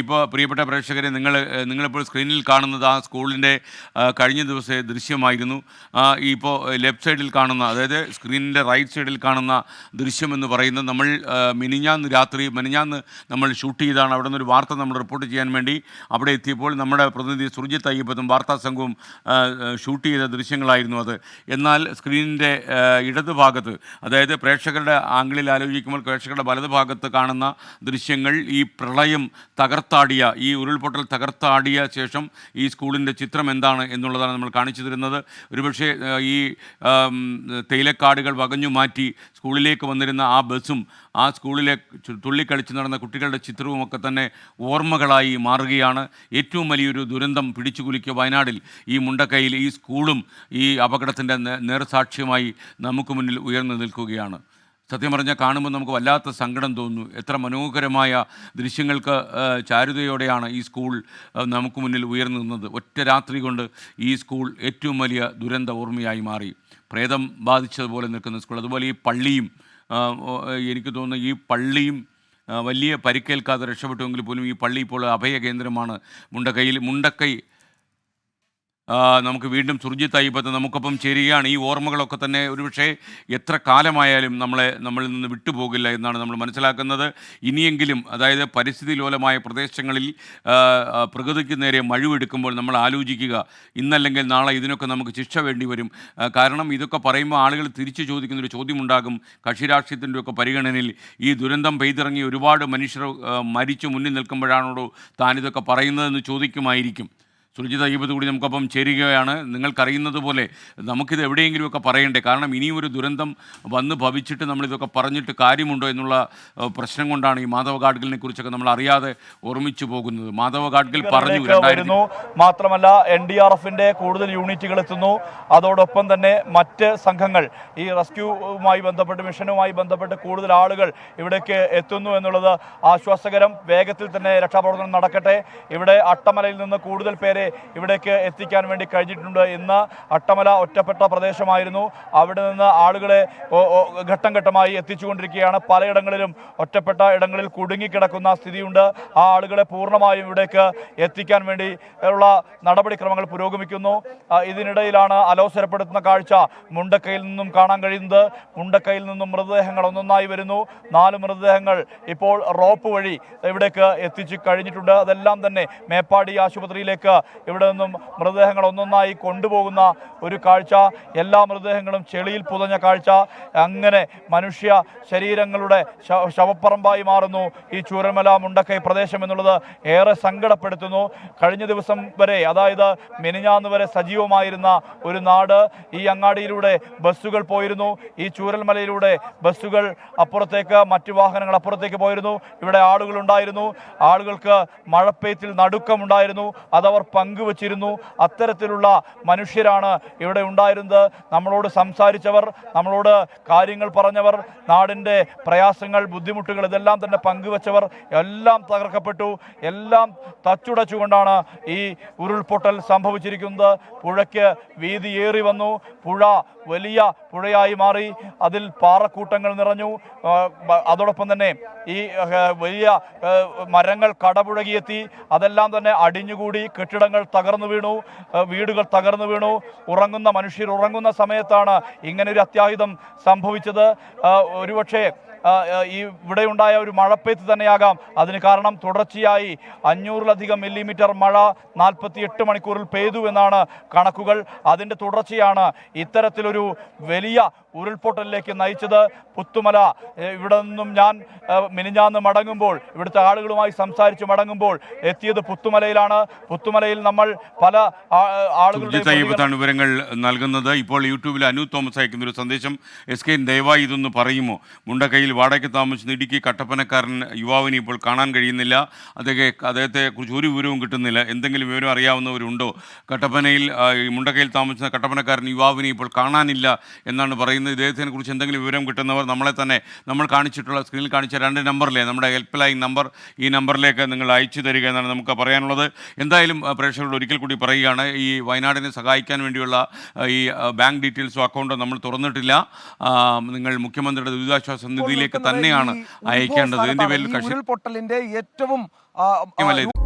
ഇപ്പോൾ പ്രിയപ്പെട്ട പ്രേക്ഷകരെ നിങ്ങളിപ്പോൾ സ്ക്രീനിൽ കാണുന്നത് ആ സ്കൂളിൻ്റെ കഴിഞ്ഞ ദിവസത്തെ ദൃശ്യമായിരുന്നു. ഇപ്പോൾ ലെഫ്റ്റ് സൈഡിൽ കാണുന്ന, അതായത് സ്ക്രീനിൻ്റെ റൈറ്റ് സൈഡിൽ കാണുന്ന ദൃശ്യം എന്ന് പറയുന്നത് നമ്മൾ മെനിഞ്ഞാന്ന് നമ്മൾ ഷൂട്ട് ചെയ്താണ്. അവിടെ നിന്നൊരു വാർത്ത നമ്മൾ റിപ്പോർട്ട് ചെയ്യാൻ വേണ്ടി അവിടെ എത്തിയപ്പോൾ നമ്മുടെ പ്രതിനിധി സുർജിത്ത് അയ്യപ്പത്തും വാർത്താ സംഘവും ഷൂട്ട് ചെയ്ത ദൃശ്യങ്ങളായിരുന്നു അത്. എന്നാൽ സ്ക്രീനിൻ്റെ ഇടതുഭാഗത്ത്, അതായത് പ്രേക്ഷകരുടെ ആംഗിളിൽ ആലോചിക്കുമ്പോൾ പ്രേക്ഷകരുടെ വലതുഭാഗത്ത് കാണുന്ന ദൃശ്യങ്ങൾ ഈ പ്രളയം ഈ ഉരുൾപൊട്ടൽ തകർത്താടിയ ശേഷം ഈ സ്കൂളിൻ്റെ ചിത്രം എന്താണ് എന്നുള്ളതാണ് നമ്മൾ കാണിച്ചു തരുന്നത്. ഒരുപക്ഷെ ഈ തേയിലക്കാടുകൾ വകഞ്ഞു മാറ്റി സ്കൂളിലേക്ക് വന്നിരുന്ന ആ ബസ്സും ആ സ്കൂളിലെ തുള്ളിക്കളിച്ച് നടന്ന കുട്ടികളുടെ ചിത്രവുമൊക്കെ തന്നെ ഓർമ്മകളായി മാറുകയാണ്. ഏറ്റവും വലിയൊരു ദുരന്തം പിടിച്ചുകുലുക്കിയ വയനാടിൽ ഈ മുണ്ടക്കൈയിൽ ഈ സ്കൂളും ഈ അപകടത്തിൻ്റെ നേർസാക്ഷ്യമായി നമുക്ക് മുന്നിൽ ഉയർന്നു നിൽക്കുകയാണ്. സത്യം പറഞ്ഞാൽ കാണുമ്പോൾ നമുക്ക് വല്ലാത്ത സങ്കടം തോന്നുന്നു. എത്ര മനോഹരമായ ദൃശ്യങ്ങൾക്ക് ചാരുതയോടെയാണ് ഈ സ്കൂൾ നമുക്ക് മുന്നിൽ ഉയർന്നു നിന്നത്. ഒറ്റ രാത്രി കൊണ്ട് ഈ സ്കൂൾ ഏറ്റവും വലിയ ദുരന്ത ഓർമ്മയായി മാറി. പ്രേതം ബാധിച്ചതുപോലെ നിൽക്കുന്ന സ്കൂൾ. അതുപോലെ ഈ പള്ളിയും, എനിക്ക് തോന്നുന്നു ഈ പള്ളിയും വലിയ പരിക്കേൽക്കാതെ രക്ഷപ്പെട്ടുവെങ്കിൽ പോലും ഈ പള്ളി ഇപ്പോൾ അഭയകേന്ദ്രമാണ്. മുണ്ടക്കൈ നമുക്ക് വീണ്ടും സുർജിത്ത് അയ്യപ്പത്ത് നമുക്കൊപ്പം ചേരുകയാണ്. ഈ ഓർമ്മകളൊക്കെ തന്നെ ഒരുപക്ഷെ എത്ര കാലമായാലും നമ്മളിൽ നിന്ന് വിട്ടുപോകില്ല എന്നാണ് നമ്മൾ മനസ്സിലാക്കുന്നത്. ഇനിയെങ്കിലും, അതായത് പരിസ്ഥിതി ലോലമായ പ്രദേശങ്ങളിൽ പ്രകൃതിക്ക് നേരെ മഴുവെടുക്കുമ്പോൾ നമ്മൾ ആലോചിക്കുക, ഇന്നല്ലെങ്കിൽ നാളെ ഇതിനൊക്കെ നമുക്ക് ശിക്ഷ വേണ്ടി വരും. കാരണം ഇതൊക്കെ പറയുമ്പോൾ ആളുകൾ തിരിച്ചു ചോദിക്കുന്നൊരു ചോദ്യമുണ്ടാകും. കക്ഷി രാഷ്ട്രീയത്തിൻ്റെ ഒക്കെ പരിഗണനയിൽ ഈ ദുരന്തം പെയ്തിറങ്ങി ഒരുപാട് മനുഷ്യർ മരിച്ചു മുന്നിൽ നിൽക്കുമ്പോഴാണോ താനിതൊക്കെ പറയുന്നതെന്ന് ചോദിക്കുമായിരിക്കും. സുർജിത്ത് അയ്യപ്പത്ത് കൂടി നമുക്കൊപ്പം ചേരുകയാണ്. നിങ്ങൾക്കറിയുന്നത് പോലെ നമുക്കിത് എവിടെയെങ്കിലുമൊക്കെ പറയണ്ടേ? കാരണം ഇനിയും ഒരു ദുരന്തം വന്ന് ഭവിച്ചിട്ട് നമ്മളിതൊക്കെ പറഞ്ഞിട്ട് കാര്യമുണ്ടോ എന്നുള്ള പ്രശ്നം കൊണ്ടാണ് ഈ മാധവ ഗാഡ്ഗിലിനെ കുറിച്ചൊക്കെ നമ്മൾ അറിയാതെ ഓർമ്മിച്ചു പോകുന്നത്. മാധവ ഗാഡ്ഗിൽ പറഞ്ഞു, മാത്രമല്ല NDRFന്റെ കൂടുതൽ യൂണിറ്റുകൾ എത്തുന്നു. അതോടൊപ്പം തന്നെ മറ്റ് സംഘങ്ങൾ, ഈ റെസ്ക്യൂവുമായി ബന്ധപ്പെട്ട്, മിഷനുമായി ബന്ധപ്പെട്ട് കൂടുതൽ ആളുകൾ ഇവിടേക്ക് എത്തുന്നു എന്നുള്ളത് ആശ്വാസകരം. വേഗത്തിൽ തന്നെ രക്ഷാപ്രവർത്തനം നടക്കട്ടെ. ഇവിടെ അട്ടമലയിൽ നിന്ന് കൂടുതൽ പേരെ ഇവിടേക്ക് എത്തിക്കാൻ വേണ്ടി കഴിഞ്ഞിട്ടുണ്ട്. ഇന്ന് അട്ടമല ഒറ്റപ്പെട്ട പ്രദേശമായിരുന്നു. അവിടെ നിന്ന് ആളുകളെ ഘട്ടം ഘട്ടമായി എത്തിച്ചുകൊണ്ടിരിക്കുകയാണ്. പലയിടങ്ങളിലും ഒറ്റപ്പെട്ട ഇടങ്ങളിൽ കുടുങ്ങിക്കിടക്കുന്ന സ്ഥിതിയുണ്ട്. ആ ആളുകളെ പൂർണ്ണമായും ഇവിടേക്ക് എത്തിക്കാൻ വേണ്ടി ഉള്ള നടപടിക്രമങ്ങൾ പുരോഗമിക്കുന്നു. ഇതിനിടയിലാണ് അലോസരപ്പെടുത്തുന്ന കാഴ്ച മുണ്ടക്കയിൽ നിന്നും കാണാൻ കഴിയുന്നത്. മുണ്ടക്കയിൽ നിന്നും മൃതദേഹങ്ങൾ ഒന്നൊന്നായി വരുന്നു. 4 മൃതദേഹങ്ങൾ ഇപ്പോൾ റോപ്പ് വഴി ഇവിടേക്ക് എത്തിച്ചു കഴിഞ്ഞിട്ടുണ്ട്. അതെല്ലാം തന്നെ മേപ്പാടി ആശുപത്രിയിലേക്ക് ഇവിടെ നിന്നും മൃതദേഹങ്ങൾ ഒന്നൊന്നായി കൊണ്ടുപോകുന്ന ഒരു കാഴ്ച. എല്ലാ മൃതദേഹങ്ങളും ചെളിയിൽ പുതഞ്ഞ കാഴ്ച. അങ്ങനെ മനുഷ്യ ശരീരങ്ങളുടെ ശവപ്പറമ്പായി മാറുന്നു ഈ ചൂരൽമല മുണ്ടക്കൈ പ്രദേശം എന്നുള്ളത് ഏറെ സങ്കടപ്പെടുത്തുന്നു. കഴിഞ്ഞ ദിവസം വരെ, അതായത് മെനിഞ്ഞാന്ന് വരെ സജീവമായിരുന്ന ഒരു നാട്. ഈ അങ്ങാടിയിലൂടെ ബസ്സുകൾ പോയിരുന്നു. ഈ ചൂരൽമലയിലൂടെ ബസ്സുകൾ അപ്പുറത്തേക്ക്, മറ്റു വാഹനങ്ങൾ അപ്പുറത്തേക്ക് പോയിരുന്നു. ഇവിടെ ആളുകളുണ്ടായിരുന്നു. ആളുകൾക്ക് മഴപ്പെയ്ത്തിൽ നടുക്കമുണ്ടായിരുന്നു. അതവർ പങ്കുവച്ചിരുന്നു. അത്തരത്തിലുള്ള മനുഷ്യരാണ് ഇവിടെ ഉണ്ടായിരുന്നത്. നമ്മളോട് സംസാരിച്ചവർ, നമ്മളോട് കാര്യങ്ങൾ പറഞ്ഞവർ, നാടിൻ്റെ പ്രയാസങ്ങൾ, ബുദ്ധിമുട്ടുകൾ ഇതെല്ലാം തന്നെ പങ്കുവച്ചവർ എല്ലാം തകർക്കപ്പെട്ടു. എല്ലാം തച്ചുടച്ചുകൊണ്ടാണ് ഈ ഉരുൾപൊട്ടൽ സംഭവിച്ചിരിക്കുന്നത്. പുഴയ്ക്ക് വീതിയേറി വന്നു. പുഴ വലിയ പുഴയായി മാറി. അതിൽ പാറക്കൂട്ടങ്ങൾ നിറഞ്ഞു. അതോടൊപ്പം തന്നെ ഈ വലിയ മരങ്ങൾ കടപുഴകിയെത്തി. അതെല്ലാം തന്നെ അടിഞ്ഞുകൂടി. കെട്ടിടങ്ങൾ തകർന്നു വീണു. വീടുകൾ തകർന്നു വീണു. ഉറങ്ങുന്ന മനുഷ്യർ ഉറങ്ങുന്ന സമയത്താണ് ഇങ്ങനൊരു അത്യാഹിതം സംഭവിച്ചത്. ഒരുപക്ഷെ ഇവിടെ ഉണ്ടായ ഒരു മഴപ്പെയ്ത്ത് തന്നെയാകാം അതിന് കാരണം. തുടർച്ചയായി 500-ലധികം മില്ലിമീറ്റർ മഴ 48 മണിക്കൂറിൽ പെയ്തു എന്നാണ് കണക്കുകൾ. അതിൻ്റെ തുടർച്ചയാണ് ഇത്തരത്തിലൊരു വലിയ ഉരുൾപൊട്ടലിലേക്ക് നയിച്ചത്. പുത്തുമല, ഇവിടെ നിന്നും ഞാൻ മിനിഞ്ഞാന്ന് മടങ്ങുമ്പോൾ, ഇവിടുത്തെ ആളുകളുമായി സംസാരിച്ച് മടങ്ങുമ്പോൾ എത്തിയത് പുത്തുമലയിലാണ്. പുത്തുമലയിൽ നമ്മൾ പല ആളുകളുടെ വിവരങ്ങൾ നൽകുന്നത്. ഇപ്പോൾ യൂട്യൂബിൽ അനു തോമസ് അയക്കുന്ന ഒരു സന്ദേശം, SK ദയവായി ഇതൊന്ന് പറയുമോ? മുണ്ടക്കൈയിൽ വാടകയ്ക്ക് താമസിച്ച് ഇടുക്കി കട്ടപ്പനക്കാരൻ യുവാവിനെ ഇപ്പോൾ കാണാൻ കഴിയുന്നില്ല. അദ്ദേഹത്തെക്കുറിച്ച് ഒരു വിവരവും കിട്ടുന്നില്ല. എന്തെങ്കിലും വിവരം അറിയാവുന്നവരുണ്ടോ? മുണ്ടക്കൈയിൽ താമസിക്കുന്ന കട്ടപ്പനക്കാരൻ യുവാവിനെ ഇപ്പോൾ കാണാനില്ല എന്നാണ് പറയുന്നത്. ഇദ്ദേഹത്തിനെ കുറിച്ച് എന്തെങ്കിലും വിവരം കിട്ടുന്നവർ നമ്മൾ കാണിച്ചിട്ടുള്ള, സ്ക്രീനിൽ കാണിച്ച 2 നമ്പറിലെ നമ്മുടെ ഹെൽപ്പ് ലൈൻ നമ്പർ, ഈ നമ്പറിലേക്ക് നിങ്ങൾ അയച്ചു തരിക എന്നാണ് നമുക്ക് പറയാനുള്ളത്. എന്തായാലും പ്രേക്ഷകരോട് ഒരിക്കൽ കൂടി പറയുകയാണ്, ഈ വയനാടിനെ സഹായിക്കാൻ വേണ്ടിയുള്ള ഈ ബാങ്ക് ഡീറ്റെയിൽസോ അക്കൗണ്ടോ നമ്മൾ തുറന്നിട്ടില്ല. നിങ്ങൾ മുഖ്യമന്ത്രിയുടെ ദുരിതാശ്വാസ നിധിയിൽ ഡിയിലേക്ക് തന്നെയാണ് അയക്കേണ്ടത്. ഇതിന്റെ പേരിൽ ഉരുൾപൊട്ടലിന്റെ ഏറ്റവും കക്ഷി